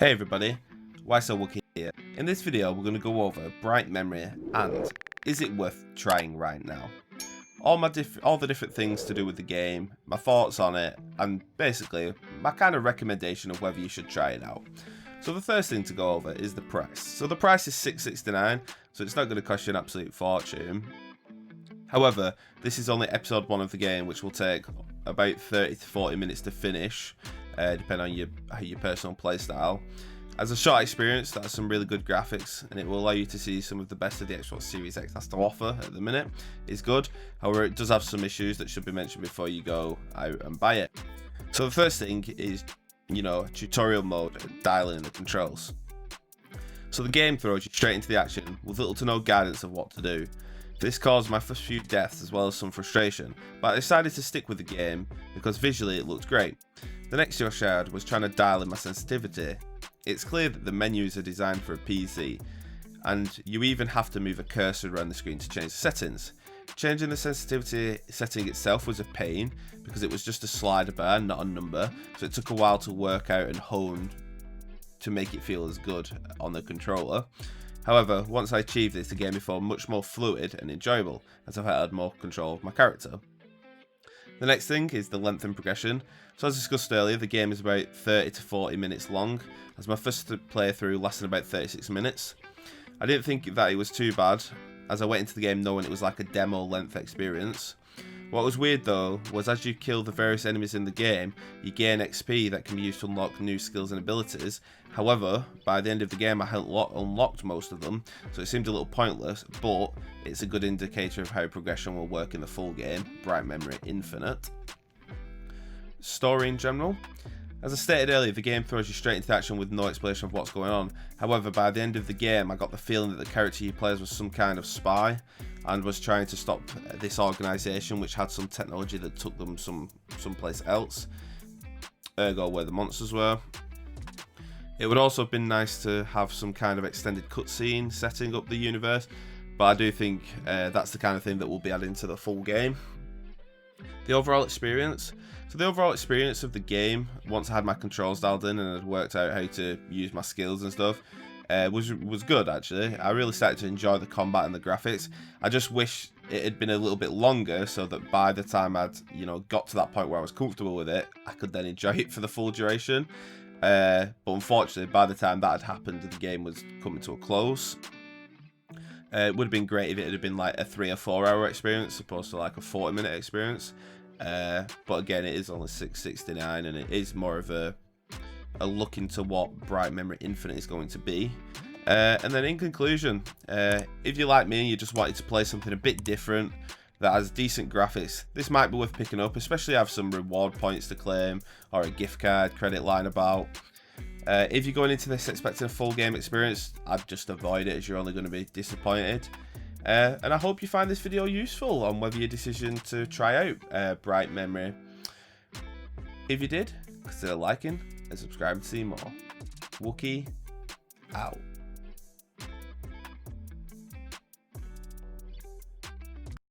Hey everybody, So Wookie here. In this video we're going to go over bright memory and is it worth trying right now. All the different things to do with the game, my thoughts on it, and basically my kind of recommendation of whether you should try it out. So the first thing to go over is the price. So the price is $6.69, so it's not going to cost you an absolute fortune. However, this is only episode 1 of the game, which will take about 30 to 40 minutes to finish, depending on your personal playstyle. As a short experience, that has some really good graphics, and it will allow you to see some of the best of the Xbox Series X has to offer at the minute. It's good, however it does have some issues that should be mentioned before you go out and buy it. So the first thing is, tutorial mode, dialing in the controls. So the game throws you straight into the action with little to no guidance of what to do. This caused my first few deaths as well as some frustration, but I decided to stick with the game because visually it looked great. The next issue I had was trying to dial in my sensitivity. It's clear that the menus are designed for a PC, and you even have to move a cursor around the screen to change the settings. Changing the sensitivity setting itself was a pain because it was just a slider bar, not a number, so it took a while to work out and hone to make it feel as good on the controller. However, once I achieved this, the game felt much more fluid and enjoyable, as I had more control of my character. The next thing is the length and progression. So as discussed earlier, the game is about 30 to 40 minutes long, as my first playthrough lasted about 36 minutes. I didn't think that it was too bad, as I went into the game knowing it was like a demo length experience. What was weird though, was as you kill the various enemies in the game, you gain XP that can be used to unlock new skills and abilities. However, by the end of the game I hadn't unlocked most of them, so it seemed a little pointless, but it's a good indicator of how progression will work in the full game, Bright Memory Infinite. Story in general. As I stated earlier, the game throws you straight into action with no explanation of what's going on. However, by the end of the game, I got the feeling that the character you play as was some kind of spy and was trying to stop this organisation which had some technology that took them someplace else, ergo where the monsters were. It would also have been nice to have some kind of extended cutscene setting up the universe, but I do think that's the kind of thing that will be added to the full game. The overall experience. So the overall experience of the game, once I had my controls dialed in and had worked out how to use my skills and stuff, was good actually. I really started to enjoy the combat and the graphics. I just wish it had been a little bit longer so that by the time I'd got to that point where I was comfortable with it, I could then enjoy it for the full duration. But unfortunately, by the time that had happened, the game was coming to a close. It would have been great if it had been like a 3 or 4 hour experience, opposed to like a 40-minute experience. But again, it is only $6.69, and it is more of a look into what Bright Memory Infinite is going to be. And then in conclusion, if you're like me and you just wanted to play something a bit different that has decent graphics, this might be worth picking up, especially have some reward points to claim or a gift card credit line about. If you're going into this expecting a full game experience, I'd just avoid it as you're only going to be disappointed. And I hope you find this video useful on whether your decision to try out Bright Memory. If you did, consider liking and subscribing to see more. Wookie out.